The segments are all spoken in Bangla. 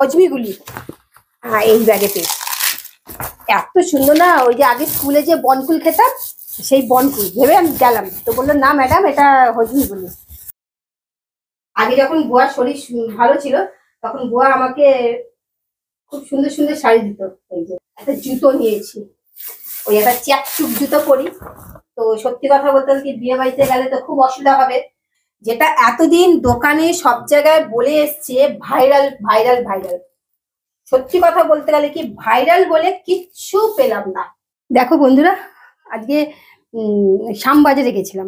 হজমিগুলি। হ্যাঁ, এই ব্যাগেতে এত সুন্দর না, ওই যে আগে স্কুলে যে বনকুল খেতাম সেই বনকুল ভেবে আমি গেলাম, তো বললো না ম্যাডাম এটা হজমিগুলি। আগে যখন বুয়ার শরীর ভালো ছিল তখন বুয়া আমাকে খুব সুন্দর সুন্দর শাড়ি দিত। এই যে একটা জুতো নিয়েছি, ওই একটা চ্যাকচুক জুতো পরি। তো সত্যি কথা বলতে কি বিয়ে বাড়িতে গেলে তো খুব অসুবিধা হবে, যেটা এতদিন দোকানে সব জায়গায় বলে এসছে ভাইরাল ভাইরাল ভাইরাল। সত্যি কথা বলতে গেলে কি ভাইরাল বলে কিচ্ছু পেলাম না। দেখো বন্ধুরা, আজকে শ্যামবাজারে গেছিলাম,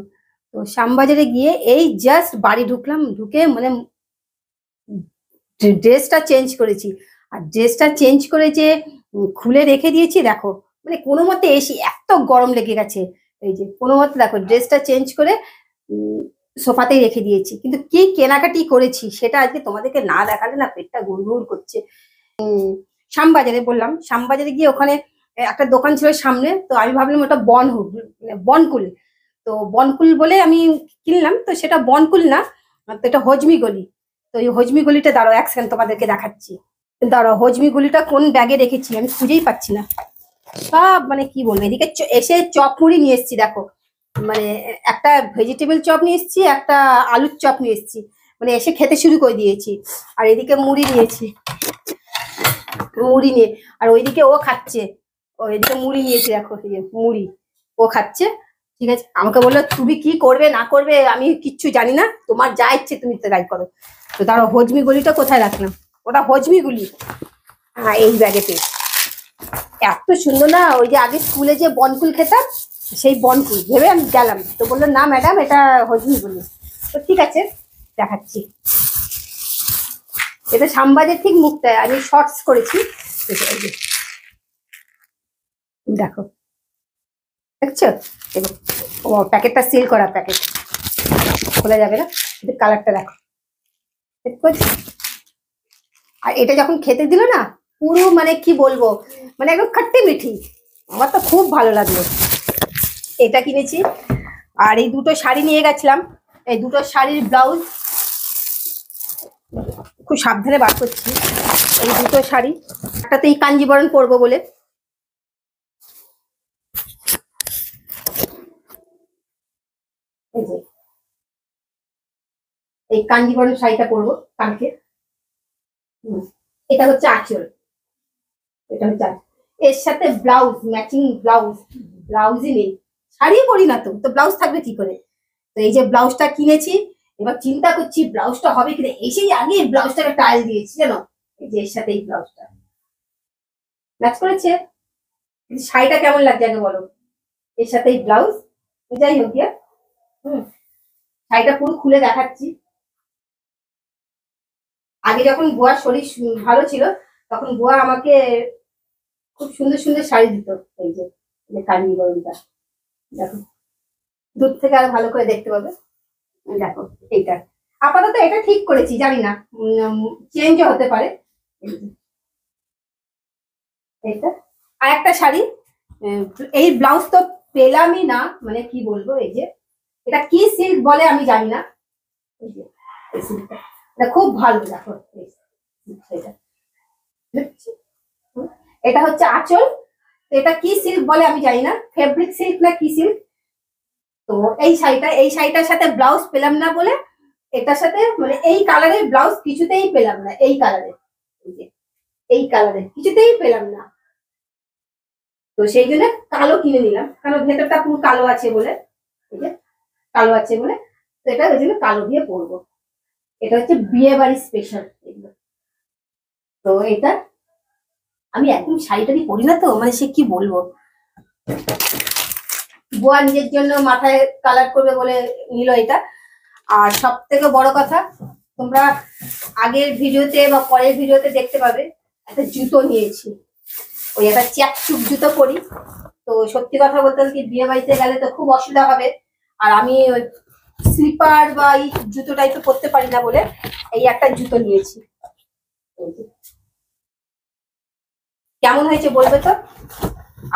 তো শ্যামবাজারে গিয়ে এই জাস্ট বাড়ি ঢুকলাম, ঢুকে মানে ড্রেসটা চেঞ্জ করেছি। আর ড্রেসটা চেঞ্জ করে যে খুলে রেখে দিয়েছি, দেখো মানে কোনো মতে এসে এত গরম লেগে গেছে। এই যে কোনো মতে দেখো ড্রেসটা চেঞ্জ করে সোফাতেই রেখে দিয়েছি, কিন্তু কি কেনাকাটি করেছি সেটা আজকে তোমাদেরকে না দেখালে না পেটটা গুড়গুড় করছে। শ্যামবাজারে বললাম, শ্যামবাজারে গিয়ে ওখানে একটা দোকান ছিল সামনে, তো আমি ভাবলাম ওটা বনকুল, তো বনকুল বলে আমি কিনলাম, তো সেটা বনকুল না, তো এটা হজমি গলি। তো এই হজমি গলিটা দাঁড়াও এক সেকেন্ড তোমাদেরকে দেখাচ্ছি। দাঁড়াও, হজমি গলিটা কোন ব্যাগে রেখেছি আমি খুঁজেই পাচ্ছি না। সব মানে কি বলবো, এদিকে এসে চপ মুড়ি নিয়ে এসেছি, দেখো মানে একটা ভেজিটেবল চপ নিয়ে এসেছি, একটা আলুর চপ নিয়ে এসেছি, মানে এসে খেতে শুরু করে দিয়েছি। আর এদিকে মুড়ি নিয়েছি, মুড়ি নিয়ে, আর ওইদিকে ও খাচ্ছে, ওইদিকে মুড়ি নিয়েছি, দেখো মুড়ি ও খাচ্ছে। ঠিক আছে, আমাকে বললো তুমি কি করবে না করবে আমি কিচ্ছু জানি না, তোমার যা ইচ্ছে তুমি তাই করো। তো ধরো হজমি গলিটা কোথায় রাখলাম, ওটা হজমি গুলি। হ্যাঁ, এই ব্যাগেতে এত সুন্দর না, ওই যে আগে স্কুলে যে বনকুল খেতাম সেই বনকুল ভেবে আমি গেলাম, তো বললো না ম্যাডাম এটা হজমিগুলি। তো ঠিক আছে দেখাচ্ছি, এটা শ্যামবাজার ঠিক মুখটায় আমি শর্টস করেছি। দেখো দেখছো, ও প্যাকেটটা সিল করা, প্যাকেট খোলা যাবে না, কিন্তু কালারটা দেখো। আর এটা যখন খেতে দিল না, পুরো মানে কি বলবো, মানে একদম খাট্টি মিঠি, আমার তো খুব ভালো লাগলো। এটা কিনেছি। আর এই দুটো শাড়ি নিয়ে গেছিলাম, এই দুটো শাড়ির ব্লাউজ খুব সাবধানে বার করছি। এই দুটো শাড়ি, একটাতে এই কাঞ্জিবরণ পরবো বলে, এই কাঞ্জিবরণ শাড়িটা পরবো কালকে। এটা হচ্ছে আঁচল, এটা হচ্ছে এর সাথে ব্লাউজ, ম্যাচিং ব্লাউজ, ব্লাউজই নেই, শাড়ি পরি না তো, তো ব্লাউজ থাকবে কি করে। তো এই যে ব্লাউজটা কিনেছি, এবার চিন্তা করছি ব্লাউজটা হবে কিনা, এসেই আগে ব্লাউজটাকে ট্রায়াল দিয়েছি জানো, এই যে এর সাথে এই ব্লাউজটা ম্যাচ করেছে। কিন্তু শাড়িটা কেমন লাগছে আগে বলো, এর সাথে এই ব্লাউজ। যাই হোক গিয়া, শাড়িটা পুরো খুলে দেখাচ্ছি। আগে যখন বুয়ার শরীর ভালো ছিল তখন বুয়া আমাকে খুব সুন্দর সুন্দর শাড়ি দিত। এই যে কাঞ্জিবরণটা দেখো, দূর থেকে আরো ভালো করে দেখতে পাবে। দেখো এইটা আপাতত এটা ঠিক করেছি, জানি না চেঞ্জও হতে পারে। এইটা আর একটা শাড়ি, এই ব্লাউজ তো পেলামই না, মানে কি বলবো, এই যে এটা কি সিল্ক বলে আমি জানি না, এই যে এই সিল্কটা এটা খুব ভালো, দেখো এটা হচ্ছে আঁচল, এটা কি সিল্ক বলে আমি জানি না, ফেব্রিক সিল্ক না কি সিল্ক। তো এই শাড়িটার সাথে ব্লাউজ পেলাম না বলে, এটার সাথে মানে এই কালারের ব্লাউজ কিছুতেই পেলাম না, এই কালারের, এই কালারের কিছুতেই পেলাম না। তো সেই জন্য কালো কিনে নিলাম, কারণ ভেতরটা পুরো কালো আছে বলে, এই যে কালো আছে বলে, তো এটা ওই জন্য কালো দিয়ে পরবো। এটা হচ্ছে বিয়ে বাড়ির স্পেশাল এগুলো। তো এটা আমি একদম শাড়িটা দিয়ে পরি না, তো মানে সে কি বলবো, বুয়া নিজের জন্য মাথায় কালার করবে বলে নিল এটা। আর সব থেকে বড় কথা, তোমরা আগের ভিডিওতে বা পরের ভিডিওতে দেখতে পাবে একটা জুতো নিয়েছি, ওই একটা চ্যাকচুক জুতো পরি। তো সত্যি কথা বলতে কি বিয়ে বাড়িতে গেলে তো খুব অসুবিধা হবে, আর আমি ওই স্লিপার বা এই জুতোটাই তো পরতে পারি না বলে এই একটা জুতো নিয়েছি। কেমন হয়েছে বলবে তো।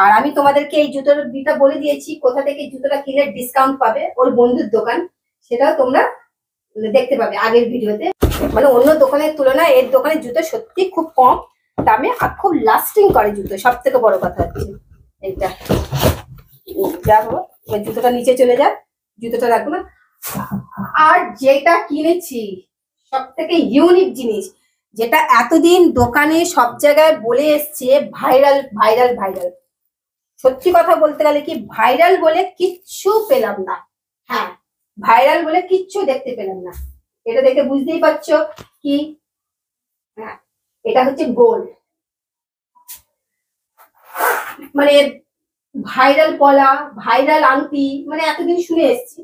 আর আমি তোমাদেরকে এই জুতোর দুইটা বলে দিয়েছি, কোথা থেকে জুতোটা কিনলে ডিসকাউন্ট পাবে, ওর বন্ধুর দোকান, সেটাও তোমরা দেখতে পাবে আগের ভিডিওতে। মানে অন্য দোকানের তুলনায় এর দোকানের জুতো সত্যি খুব কম দামে আর খুব লাস্টিং করে জুতো, সব থেকে বড় কথা হচ্ছে এইটা। যা হোক জুতোটা নিচে চলে যাক, জুতোটা রাখবো না। আর যেটা কিনেছি সব থেকে ইউনিক জিনিস, যেটা এতদিন দোকানে সব জায়গায় বলে এসছে ভাইরাল ভাইরাল ভাইরাল, সত্যি কথা বলতে গেলে কি ভাইরাল বলে কিচ্ছু পেলাম না। হ্যাঁ, ভাইরাল বলে কিচ্ছু দেখতে পেলাম না। এটা দেখে বুঝতেই পারছো কি, হ্যাঁ এটা হচ্ছে গোল্ড, মানে ভাইরাল পলা, ভাইরাল আংটি, মানে এতদিন শুনে এসছি।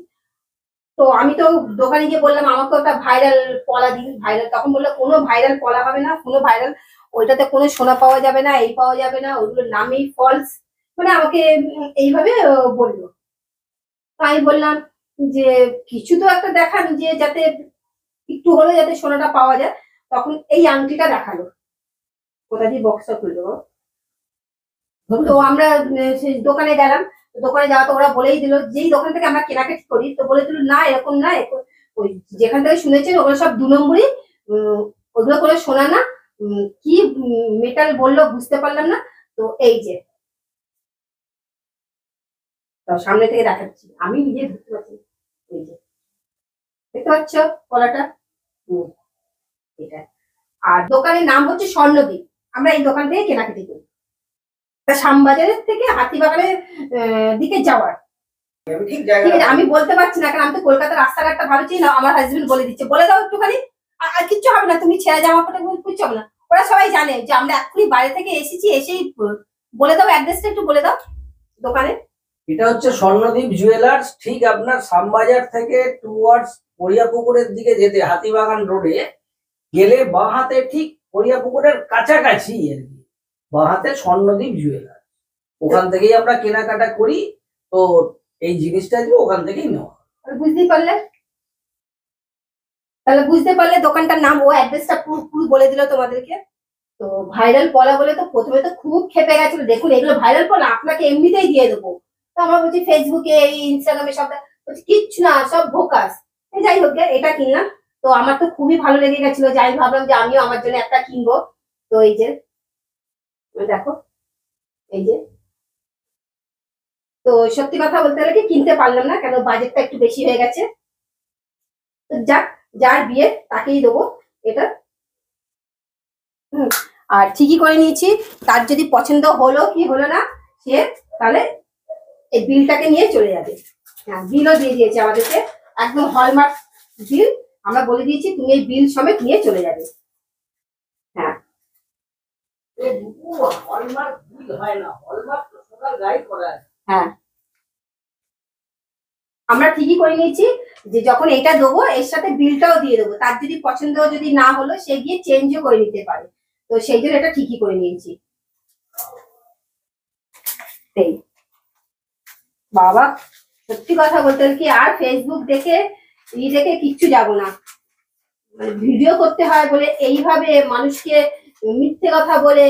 তো আমি তো দোকানে গিয়ে বললাম আমাকে ওটা ভাইরাল পলা দিন, ভাইরাল, তখন বললো কোনো ভাইরাল পলা হবে না, কোনো ভাইরাল, ওইটাতে কোনো সোনা পাওয়া যাবে না, এই পাওয়া যাবে না, ওইগুলোর নামেই ফলস, মানে আমাকে এইভাবে বললো। তো আমি বললাম যে কিছু তো একটা দেখান যে যাতে একটু হলেও যাতে সোনাটা পাওয়া যায়। তখন এই আংটিটা দেখালো, কোথা দিয়ে বক্সটা খুললো। তো আমরা সেই দোকানে গেলাম, দোকানে যাওয়া তো ওরা বলেই দিল, যেই দোকান থেকে আমরা কেনাকাটি করি তো বলে দিল না এরকম না, ওই যেখান থেকে শুনেছেন ওগুলো সব 2 নম্বরই, ওগুলো করে শোনা না, কি মেটাল বললো বুঝতে পারলাম না। তো এই যে সামনে থেকে দেখাচ্ছি, আমি নিজে ধরতে পারছি, এই যে দেখতে পাচ্ছ কলাটা, এটা। আর দোকানের নাম হচ্ছে স্বর্ণদ্বীপ, আমরা এই দোকান থেকে কেনাকাটি করি, শ্যামবাজারের থেকে হাতিবাগানের দিকে যাওয়ার। ঠিক আছে, আমি বলতে পারছি না কারণ আমি তো কলকাতার রাস্তাঘাটটা ভালো চিনি না, আমার হাজবেন্ড বলে দিচ্ছে, বলে দাও একটুখানি। আর কিচ্ছু হবে না, তুমি ছেঁড়া জামা কাপড় কিচ্ছু হবে না, ওরা সবাই জানে যে আমরা এক্ষুনি বাইরে থেকে এসেছি, এসেই বলে দাও অ্যাড্রেসটা একটু বলে দাও দোকানে। এটা হচ্ছে স্বর্ণদ্বীপ জুয়েলার্স, ঠিক আপনার শ্যামবাজার থেকে টুয়ার্ডস পরিয়াপুকুরের দিকে যেতে হাতিবাগান রোডে গেলে বাঁ হাতে ঠিক পরিয়াপুকুরের কাছাকাছি আর কি, বাঁ হাতে স্বর্ণদ্বীপ জুয়েলার্স, ওখান থেকেই আমরা কেনাকাটা করি। তো এই জিনিসটা যে ওখান থেকেই নেওয়া। বুঝতেই পারলে, তাহলে বুঝতে পারলে দোকানটার নাম, ও অ্যাড্রেসটা পুরো বলে দিল তোমাদেরকে। তো ভাইরাল পলা বলে তো প্রথমে তো খুব খেপে গেছিল, দেখুন এগুলো ভাইরাল পলা আপনাকে এমনিতেই দিয়ে দেবো। তো আমরা বলছি ফেসবুকে এই ইনস্টাগ্রামে সব, বলছি কিচ্ছু না সব ভোকাস। যাই হোক এটা কিনলাম, তো আমার তো খুবই ভালো লেগে গেছিল, যাই ভাবলাম যে আমিও আমার জন্য একটা কিনবো। তো এই যে দেখো, এই যে, তো সত্যি কথা বলতে গেলে কি কিনতে পারলাম না, কেন বাজেটটা একটু বেশি হয়ে গেছে। তো যাক, যার বিয়ে তাকেই দেবো এটা। আর ঠিকই করে নিয়েছি, তার যদি পছন্দ হলো কি হলো না, সে তাহলে এই বিলটাকে নিয়ে চলে যাবে। হ্যাঁ, বিলও দিয়ে দিয়েছে আমাদেরকে, একদম হলমার্ক বিল, আমরা বলে দিয়েছি তুমি এই বিল সমেত নিয়ে চলে যাবে। হ্যাঁ, হ্যাঁ আমরা ঠিকই করে নিয়েছি যে যখন এটা দেবো এর সাথে বিলটাও দিয়ে দেবো, তার যদি পছন্দ যদি না হলো সে গিয়ে চেঞ্জও করে নিতে পারে, তো সেই জন্য এটা ঠিকই করে নিয়েছি। এই বাবা সত্যি কথা বলতে কি আর ফেসবুক দেখে দেখে কিচ্ছু যাবো না, ভিডিও করতে হয় বলে এইভাবে মানুষকে মিথ্যে কথা বলে,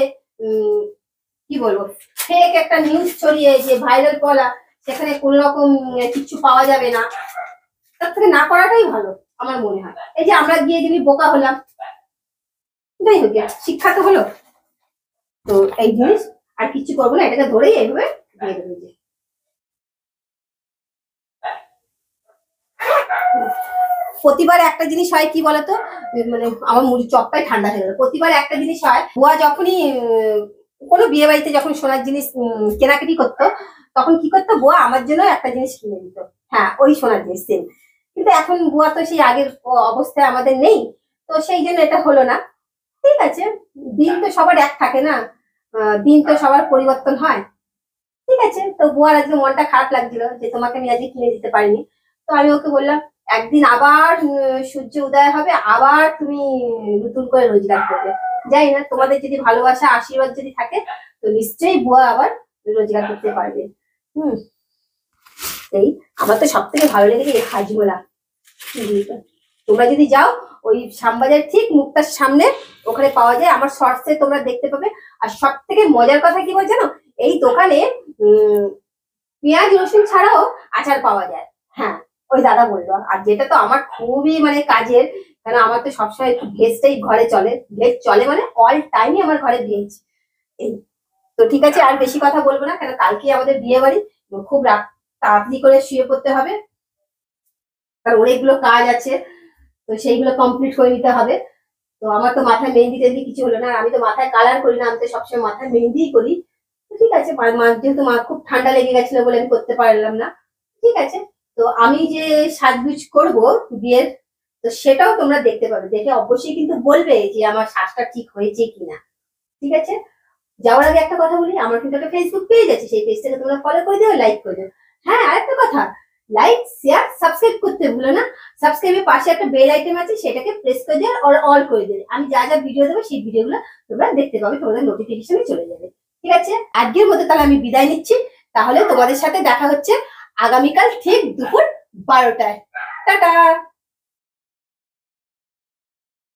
কি বলবো, ফেক একটা নিউজ ছড়িয়ে যে ভাইরাল করা, সেখানে কোনো রকম কিছু পাওয়া যাবে না, তার থেকে না করাটাই ভালো আমার মনে হয়। এই যে আমরা গিয়ে যদি বোকা হলাম, যাই হোক শিক্ষা তো হলো। তো এই জিনিস আর কিছু করবো না, এটাকে ধরেই এইভাবে দিয়ে দেবো। যে প্রতিবার একটা জিনিস হয় কি বলতো, মানে আমার মুড়ি চপটাই ঠান্ডা হয়ে গেল। প্রতিবার একটা জিনিস হয়, বুয়া যখনই কোনো বিয়ে বাড়িতে যখন সোনার জিনিস কেনাকাটি করতো, তখন কি করতো বুয়া আমার জন্য একটা জিনিস কিনে দিত, হ্যাঁ ওই সোনার জিনিস সেম। কিন্তু এখন বুয়া তো সেই আগের অবস্থায় আমাদের নেই, তো সেই জন্য এটা হলো না। ঠিক আছে, দিন তো সবার এক থাকে না, দিন তো সবার পরিবর্তন হয়। ঠিক আছে, তো বুয়ার আজকে মনটা খারাপ লাগছিল যে তোমাকে আমি আজকে কিনে দিতে পারিনি। তো আমি ওকে বললাম একদিন আবার সূর্য উদয় হবে, আবার তুমি নতুন করে রোজগার করবে। যাই না, তোমাদের যদি ভালোবাসা আশীর্বাদ যদি থাকে তো নিশ্চয়ই বুয়া আবার রোজগার করতে পারবে। এই আমার তো সব থেকে ভালো লেগেছে এই হাজমোলা। তোমরা যদি যাও ওই শ্যামবাজার ঠিক মুক্তার সামনে ওখানে পাওয়া যায়, আমার শর্টসে তোমরা দেখতে পাবে। আর সব থেকে মজার কথা কি বল জানো, এই দোকানে পেঁয়াজ রসুন ছাড়াও আচার পাওয়া যায়। হ্যাঁ, ওই দাদা বললো। আর যেটা তো আমার খুবই মানে কাজের, কারণ আমার তো সবসময় একটু ভেজটাই ঘরে চলে, ভেজ চলে মানে অল টাইমই আমার ঘরে ভেজ। এই তো ঠিক আছে, আর বেশি কথা বলবো না, কারণ কালকে আমাদের বিয়ে বাড়ি, খুব রাত তাড়াতাড়ি করে শুয়ে পড়তে হবে, কারণ অনেকগুলো কাজ আছে, তো সেইগুলো কমপ্লিট করে নিতে হবে। তো আমার তো মাথায় মেহেন্দি টেহেন্দি কিছু হলো না, আর আমি তো মাথায় কালার করি না, আমি তো সবসময় মাথায় মেহেন্দিই করি। তো ঠিক আছে, যেহেতু মা খুব ঠান্ডা লেগে গেছিল বলে আমি করতে পারলাম না, ঠিক আছে। তো আমি যে সাজগুজ করব বিয়ের, তো সেটাও তোমরা দেখতে পাবে, দেখে অবশ্যই কিন্তু বলবে যে আমার সাজটা ঠিক হয়েছে কিনা, ঠিক আছে। যাওয়ার আগে একটা কথা বলি, আমার কিন্তু একটা ফেসবুক পেজ আছে, সেই পেজটাকে তোমরা ফলো করে দিও, লাইক করে দিও। হ্যাঁ, আরেকটা কথা, লাইক শেয়ার সাবস্ক্রাইব করতে ভুলো না। সাবস্ক্রাইবের পাশে একটা বেল আইটেম আছে, সেটাকে প্রেস করে দিও আর অল করে দিও, আমি যা যা ভিডিও দেবো সেই ভিডিওগুলো তোমরা দেখতে পাবে, তোমাদের নোটিফিকেশনে চলে যাবে, ঠিক আছে। আজকের মতো তাহলে আমি বিদায় নিচ্ছি, তাহলে তোমাদের সাথে দেখা হচ্ছে আগামীকাল ঠিক দুপুর 12টায়। টাটা।